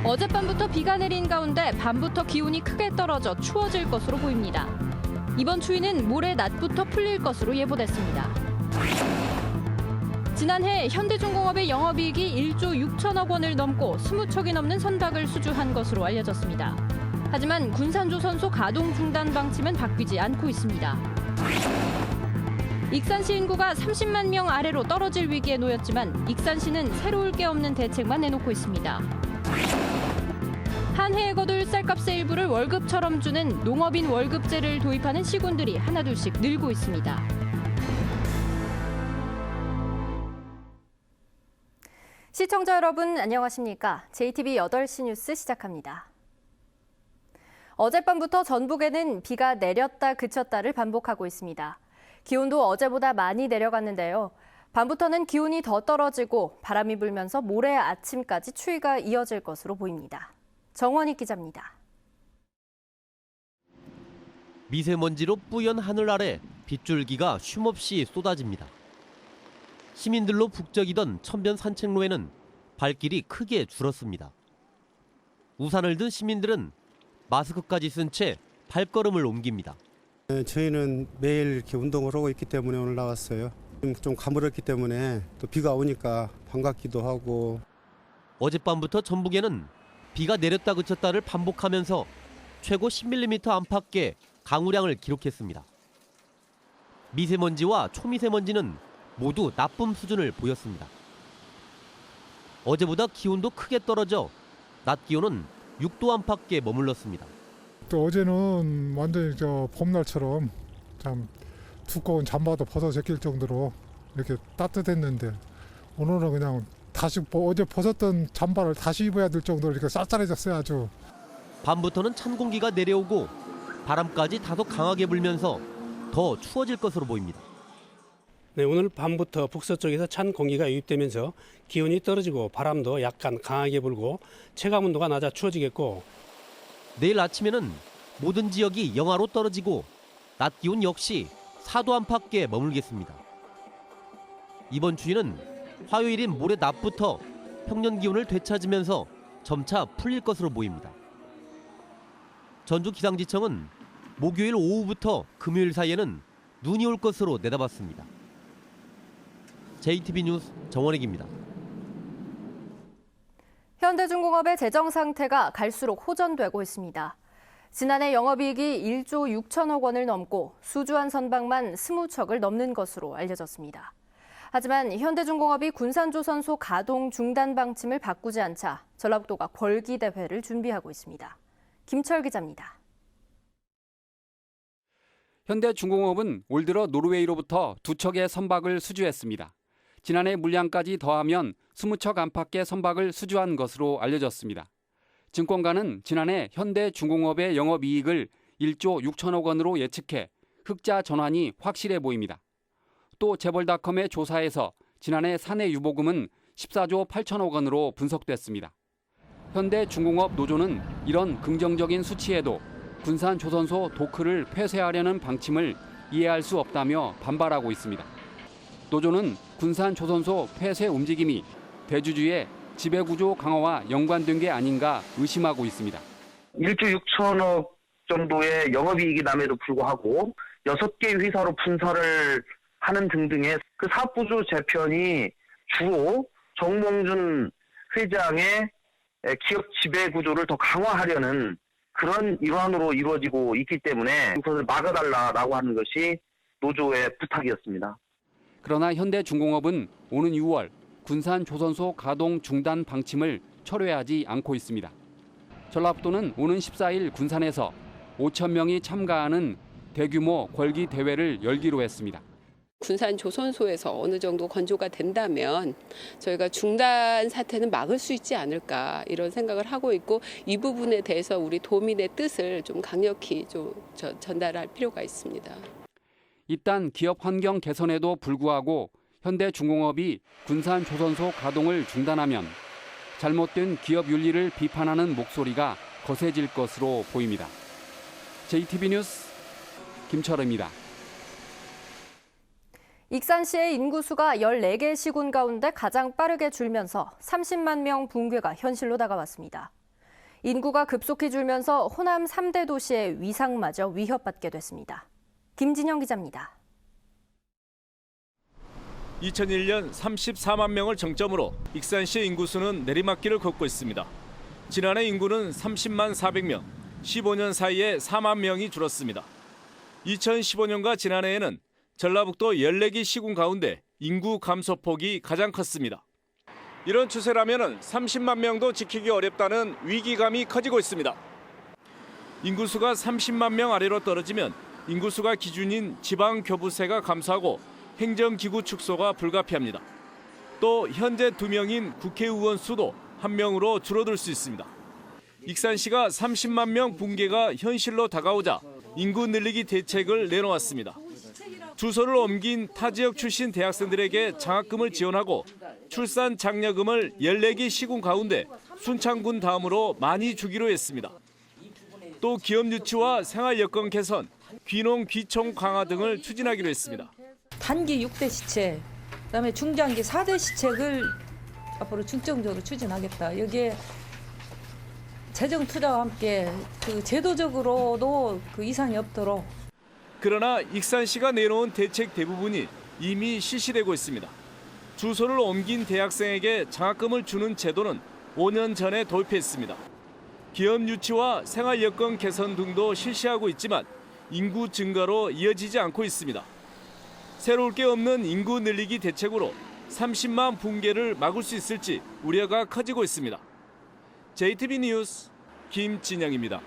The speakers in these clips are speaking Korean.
어젯밤부터 비가 내린 가운데 밤부터 기온이 크게 떨어져 추워질 것으로 보입니다. 이번 추위는 모레 낮부터 풀릴 것으로 예보됐습니다. 지난해 현대중공업의 영업이익이 1조 6천억 원을 넘고 20척이 넘는 선박을 수주한 것으로 알려졌습니다. 하지만 군산조선소 가동 중단 방침은 바뀌지 않고 있습니다. 익산시 인구가 30만 명 아래로 떨어질 위기에 놓였지만 익산시는 새로울 게 없는 대책만 내놓고 있습니다. 한 해에 거둘 쌀값의 일부를 월급처럼 주는 농업인 월급제를 도입하는 시군들이 하나둘씩 늘고 있습니다. 시청자 여러분 안녕하십니까? JTBC 8시 뉴스 시작합니다. 어젯밤부터 전북에는 비가 내렸다 그쳤다를 반복하고 있습니다. 기온도 어제보다 많이 내려갔는데요. 밤부터는 기온이 더 떨어지고 바람이 불면서 모레 아침까지 추위가 이어질 것으로 보입니다. 정원희 기자입니다. 미세먼지로 뿌연 하늘 아래 빗줄기가 쉼없이 쏟아집니다. 시민들로 북적이던 천변 산책로에는 발길이 크게 줄었습니다. 우산을 든 시민들은 마스크까지 쓴 채 발걸음을 옮깁니다. 저희는 매일 이렇게 운동을 하고 있기 때문에 오늘 나왔어요. 좀 가물었기 때문에 또 비가 오니까 반갑기도 하고. 어젯밤부터 전북에는 비가 내렸다 그쳤다를 반복하면서 최고 10mm 안팎의 강우량을 기록했습니다. 미세먼지와 초미세먼지는 모두 나쁨 수준을 보였습니다. 어제보다 기온도 크게 떨어져 낮 기온은 6도 안팎에 머물렀습니다. 또 어제는 완전히 봄날처럼 참 두꺼운 잠바도 벗어 제낄 정도로 이렇게 따뜻했는데 오늘은 그냥 다시 어제 벗었던 잠바를 다시 입어야 될 정도로 이렇게 쌀쌀해졌어요 아주. 밤부터는 찬 공기가 내려오고 바람까지 다소 강하게 불면서 더 추워질 것으로 보입니다. 네, 오늘 밤부터 북서쪽에서 찬 공기가 유입되면서 기온이 떨어지고 바람도 약간 강하게 불고 체감온도가 낮아 추워지겠고, 내일 아침에는 모든 지역이 영하로 떨어지고 낮 기온 역시 4도 안팎에 머물겠습니다. 이번 추위는 화요일인 모레 낮부터 평년 기온을 되찾으면서 점차 풀릴 것으로 보입니다. 전주기상지청은 목요일 오후부터 금요일 사이에는 눈이 올 것으로 내다봤습니다. JTBC 뉴스 정원익입니다. 현대중공업의 재정 상태가 갈수록 호전되고 있습니다. 지난해 영업이익이 1조 6천억 원을 넘고 수주한 선박만 20척을 넘는 것으로 알려졌습니다. 하지만 현대중공업이 군산조선소 가동 중단 방침을 바꾸지 않자 전라북도가 걸기대회를 준비하고 있습니다. 김철 기자입니다. 현대중공업은 올 들어 노르웨이로부터 2척의 선박을 수주했습니다. 지난해 물량까지 더하면 20척 안팎의 선박을 수주한 것으로 알려졌습니다. 증권가는 지난해 현대중공업의 영업이익을 1조 6천억 원으로 예측해 흑자 전환이 확실해 보입니다. 또 재벌닷컴의 조사에서 지난해 사내 유보금은 14조 8천억 원으로 분석됐습니다. 현대중공업 노조는 이런 긍정적인 수치에도 군산조선소 도크를 폐쇄하려는 방침을 이해할 수 없다며 반발하고 있습니다. 노조는 군산조선소 폐쇄 움직임이 대주주의 지배구조 강화와 연관된 게 아닌가 의심하고 있습니다. 1조 6천억 정도의 영업이익이 남에도 불구하고 6개 회사로 분사를 하는 등등의 그 사업구조 재편이 주로 정몽준 회장의 기업 지배구조를 더 강화하려는 그런 일환으로 이루어지고 있기 때문에 그것을 막아달라고 하는 것이 노조의 부탁이었습니다. 그러나 현대중공업은 오는 6월 군산조선소 가동 중단 방침을 철회하지 않고 있습니다. 전라북도는 오는 14일 군산에서 5천 명이 참가하는 대규모 걸기 대회를 열기로 했습니다. 군산조선소에서 어느 정도 건조가 된다면 저희가 중단 사태는 막을 수 있지 않을까 이런 생각을 하고 있고, 이 부분에 대해서 우리 도민의 뜻을 좀 강력히 좀 전달할 필요가 있습니다. 이딴 기업 환경 개선에도 불구하고 현대중공업이 군산조선소 가동을 중단하면 잘못된 기업 윤리를 비판하는 목소리가 거세질 것으로 보입니다. JTBC 뉴스 김철입니다. 익산시의 인구수가 14개 시군 가운데 가장 빠르게 줄면서 30만 명 붕괴가 현실로 다가왔습니다. 인구가 급속히 줄면서 호남 3대 도시의 위상마저 위협받게 됐습니다. 김진영 기자입니다. 2001년 34만 명을 정점으로 익산시의 인구수는 내리막길을 걷고 있습니다. 지난해 인구는 30만 400명, 15년 사이에 4만 명이 줄었습니다. 2015년과 지난해에는 전라북도 14기 시군 가운데 인구 감소폭이 가장 컸습니다. 이런 추세라면 30만 명도 지키기 어렵다는 위기감이 커지고 있습니다. 인구수가 30만 명 아래로 떨어지면 인구수가 기준인 지방교부세가 감소하고 행정기구 축소가 불가피합니다. 또 현재 2명인 국회의원 수도 1명으로 줄어들 수 있습니다. 익산시가 30만 명 붕괴가 현실로 다가오자 인구 늘리기 대책을 내놓았습니다. 주소를 옮긴 타 지역 출신 대학생들에게 장학금을 지원하고 출산 장려금을 14기 시군 가운데 순창군 다음으로 많이 주기로 했습니다. 또 기업 유치와 생활 여건 개선, 귀농 귀촌 강화 등을 추진하기로 했습니다. 단기 6대 시책, 그다음에 중장기 4대 시책을 앞으로 중점적으로 추진하겠다. 여기에 재정 투자와 함께 그 제도적으로도 그 이상이 없도록. 그러나 익산시가 내놓은 대책 대부분이 이미 실시되고 있습니다. 주소를 옮긴 대학생에게 장학금을 주는 제도는 5년 전에 도입했습니다. 기업 유치와 생활 여건 개선 등도 실시하고 있지만 인구 증가로 이어지지 않고 있습니다. 새로울 게 없는 인구 늘리기 대책으로 30만 붕괴를 막을 수 있을지 우려가 커지고 있습니다. JTB 뉴스 김진영입니다.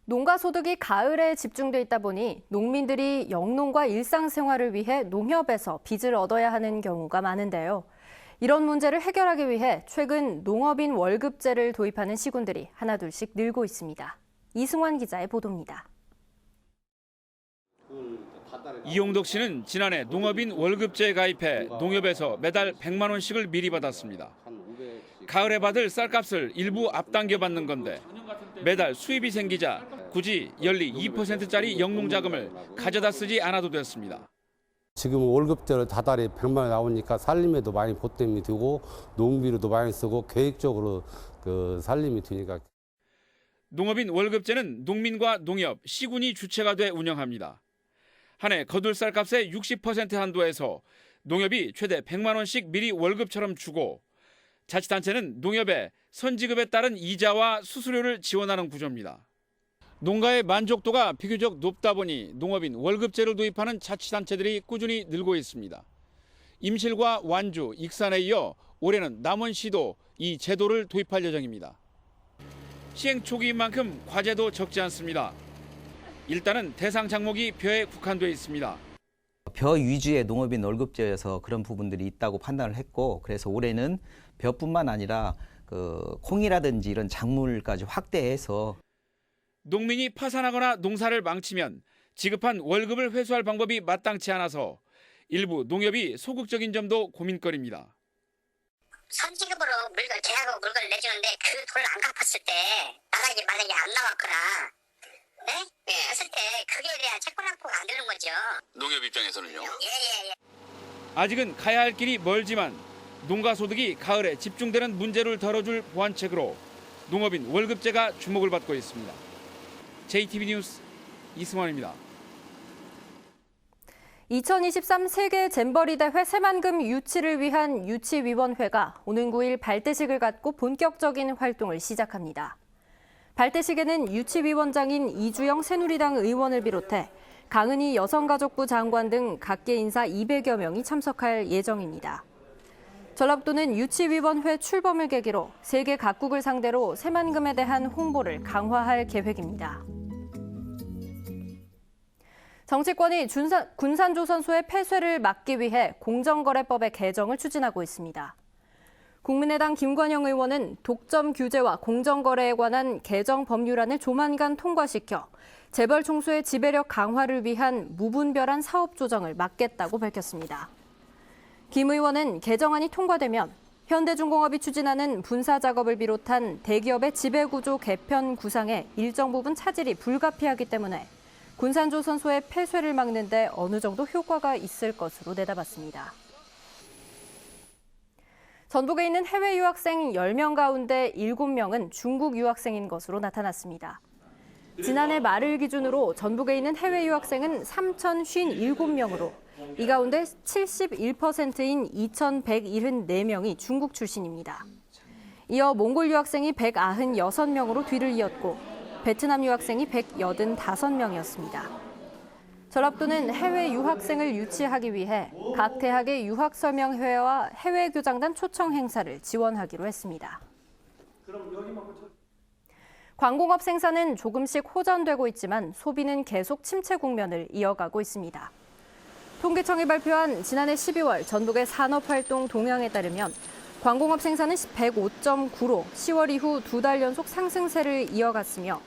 농가 소득이 가을에 집중돼 있다 보니 농민들이 영농과 일상생활을 위해 농협에서 빚을 얻어야 하는 경우가 많은데요. 이런 문제를 해결하기 위해 최근 농업인 월급제를 도입하는 시군들이 하나둘씩 늘고 있습니다. 이승환 기자의 보도입니다. 이용덕 씨는 지난해 농업인 월급제에 가입해 농협에서 매달 100만 원씩을 미리 받았습니다. 가을에 받을 쌀값을 일부 앞당겨 받는 건데 매달 수입이 생기자 굳이 연리 2%짜리 영농자금을 가져다 쓰지 않아도 됐습니다. 지금 월급제로 다달이 100만 원 나오니까 살림에도 많이 보탬이 되고 농비로도 많이 쓰고 계획적으로 그 살림이 되니까. 농업인 월급제는 농민과 농협, 시군이 주체가 돼 운영합니다. 한 해 거둘 쌀값의 60% 한도에서 농협이 최대 100만 원씩 미리 월급처럼 주고 자치단체는 농협에 선지급에 따른 이자와 수수료를 지원하는 구조입니다. 농가의 만족도가 비교적 높다 보니 농업인 월급제를 도입하는 자치단체들이 꾸준히 늘고 있습니다. 임실과 완주, 익산에 이어 올해는 남원시도 이 제도를 도입할 예정입니다. 시행 초기인 만큼 과제도 적지 않습니다. 일단은 대상 장목이 벼에 국한돼 있습니다. 벼 위주의 농업인 월급제에서 그런 부분들이 있다고 판단을 했고, 그래서 올해는 벼뿐만 아니라 콩이라든지 이런 작물까지 확대해서 농민이 파산하거나 농사를 망치면 지급한 월급을 회수할 방법이 마땅치 않아서 일부 농협이 소극적인 점도 고민거리입니다. 선지급으로 계약하고 물건을 내주는데 그 돈을 안 갚았을 때 나가기 만약에 안 나왔거나 했을 때 그게 대한 채권 확보가 안 되는 거죠. 농협 입장에서는요? 예. 아직은 가야 할 길이 멀지만 농가 소득이 가을에 집중되는 문제를 덜어줄 보완책으로 농업인 월급제가 주목을 받고 있습니다. JTB 뉴스 이승환입니다. 2023 세계 잼버리 대회 새만금 유치를 위한 유치위원회가 오는 9일 발대식을 갖고 본격적인 활동을 시작합니다. 발대식에는 유치위원장인 이주영 새누리당 의원을 비롯해 강은희 여성가족부 장관 등 각계 인사 200여 명이 참석할 예정입니다. 전라북도는 유치위원회 출범을 계기로 세계 각국을 상대로 새만금에 대한 홍보를 강화할 계획입니다. 정치권이 군산조선소의 폐쇄를 막기 위해 공정거래법의 개정을 추진하고 있습니다. 국민의당 김관영 의원은 독점 규제와 공정거래에 관한 개정 법률안을 조만간 통과시켜 재벌 총수의 지배력 강화를 위한 무분별한 사업 조정을 막겠다고 밝혔습니다. 김 의원은 개정안이 통과되면 현대중공업이 추진하는 분사 작업을 비롯한 대기업의 지배구조 개편 구상에 일정 부분 차질이 불가피하기 때문에 군산조선소의 폐쇄를 막는 데 어느 정도 효과가 있을 것으로 내다봤습니다. 전북에 있는 해외 유학생 10명 가운데 7명은 중국 유학생인 것으로 나타났습니다. 지난해 말을 기준으로 전북에 있는 해외 유학생은 3,057명으로 이 가운데 71%인 2,174명이 중국 출신입니다. 이어 몽골 유학생이 196명으로 뒤를 이었고 베트남 유학생이 185명이었습니다. 전라북도는 해외 유학생을 유치하기 위해 각 대학의 유학설명회와 해외교장단 초청 행사를 지원하기로 했습니다. 광공업 생산은 조금씩 호전되고 있지만 소비는 계속 침체 국면을 이어가고 있습니다. 통계청이 발표한 지난해 12월 전북의 산업활동 동향에 따르면 광공업 생산은 105.9로 10월 이후 2달 연속 상승세를 이어갔으며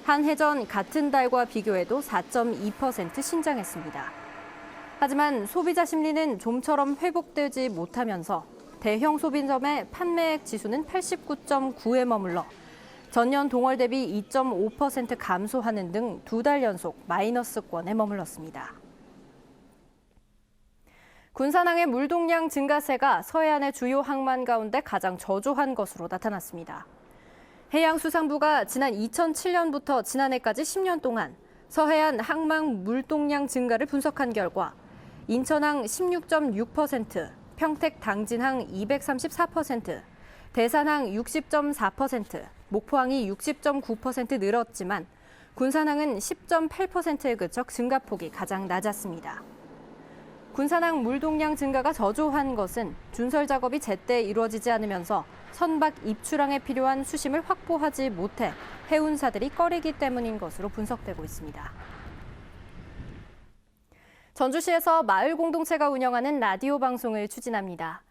한 해 전 같은 달과 비교해도 4.2% 신장했습니다. 하지만 소비자 심리는 좀처럼 회복되지 못하면서 대형 소비점의 판매액 지수는 89.9에 머물러 전년 동월 대비 2.5% 감소하는 등 2달 연속 마이너스권에 머물렀습니다. 군산항의 물동량 증가세가 서해안의 주요 항만 가운데 가장 저조한 것으로 나타났습니다. 해양수산부가 지난 2007년부터 지난해까지 10년 동안 서해안 항만 물동량 증가를 분석한 결과 인천항 16.6%, 평택 당진항 234%, 대산항 60.4%, 목포항이 60.9% 늘었지만 군산항은 10.8%에 그쳐 증가폭이 가장 낮았습니다. 군산항 물동량 증가가 저조한 것은 준설 작업이 제때 이루어지지 않으면서 선박 입출항에 필요한 수심을 확보하지 못해 해운사들이 꺼리기 때문인 것으로 분석되고 있습니다. 전주시에서 마을 공동체가 운영하는 라디오 방송을 추진합니다.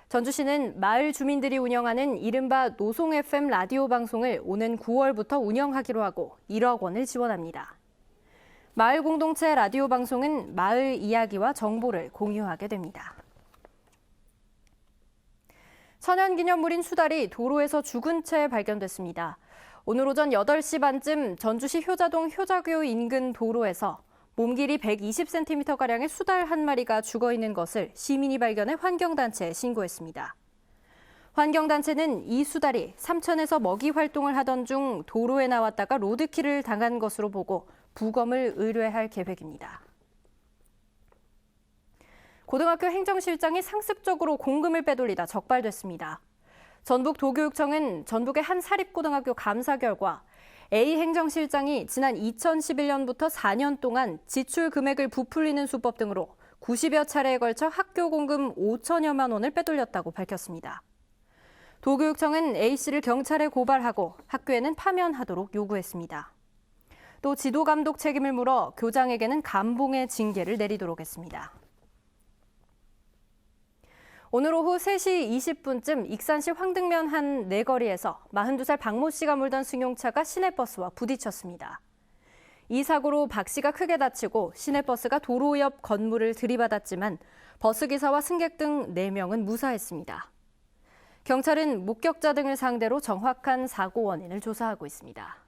전주시는 마을 주민들이 운영하는 이른바 노송 FM 라디오 방송을 오는 9월부터 운영하기로 하고 1억 원을 지원합니다. 마을 공동체 라디오 방송은 마을 이야기와 정보를 공유하게 됩니다. 천연기념물인 수달이 도로에서 죽은 채 발견됐습니다. 오늘 오전 8시 반쯤 전주시 효자동 효자교 인근 도로에서 몸 길이 120cm가량의 수달 한 마리가 죽어있는 것을 시민이 발견해 환경단체에 신고했습니다. 환경단체는 이 수달이 삼천에서 먹이 활동을 하던 중 도로에 나왔다가 로드킬을 당한 것으로 보고 부검을 의뢰할 계획입니다. 고등학교 행정실장이 상습적으로 공금을 빼돌리다 적발됐습니다. 전북도교육청은 전북의 한 사립고등학교 감사 결과 A 행정실장이 지난 2011년부터 4년 동안 지출 금액을 부풀리는 수법 등으로 90여 차례에 걸쳐 학교 공금 5천여만 원을 빼돌렸다고 밝혔습니다. 도교육청은 A씨를 경찰에 고발하고 학교에는 파면하도록 요구했습니다. 또 지도감독 책임을 물어 교장에게는 감봉의 징계를 내리도록 했습니다. 오늘 오후 3시 20분쯤 익산시 황등면 한 내거리에서 42살 박모 씨가 몰던 승용차가 시내버스와 부딪혔습니다. 이 사고로 박 씨가 크게 다치고 시내버스가 도로 옆 건물을 들이받았지만 버스기사와 승객 등 4명은 무사했습니다. 경찰은 목격자 등을 상대로 정확한 사고 원인을 조사하고 있습니다.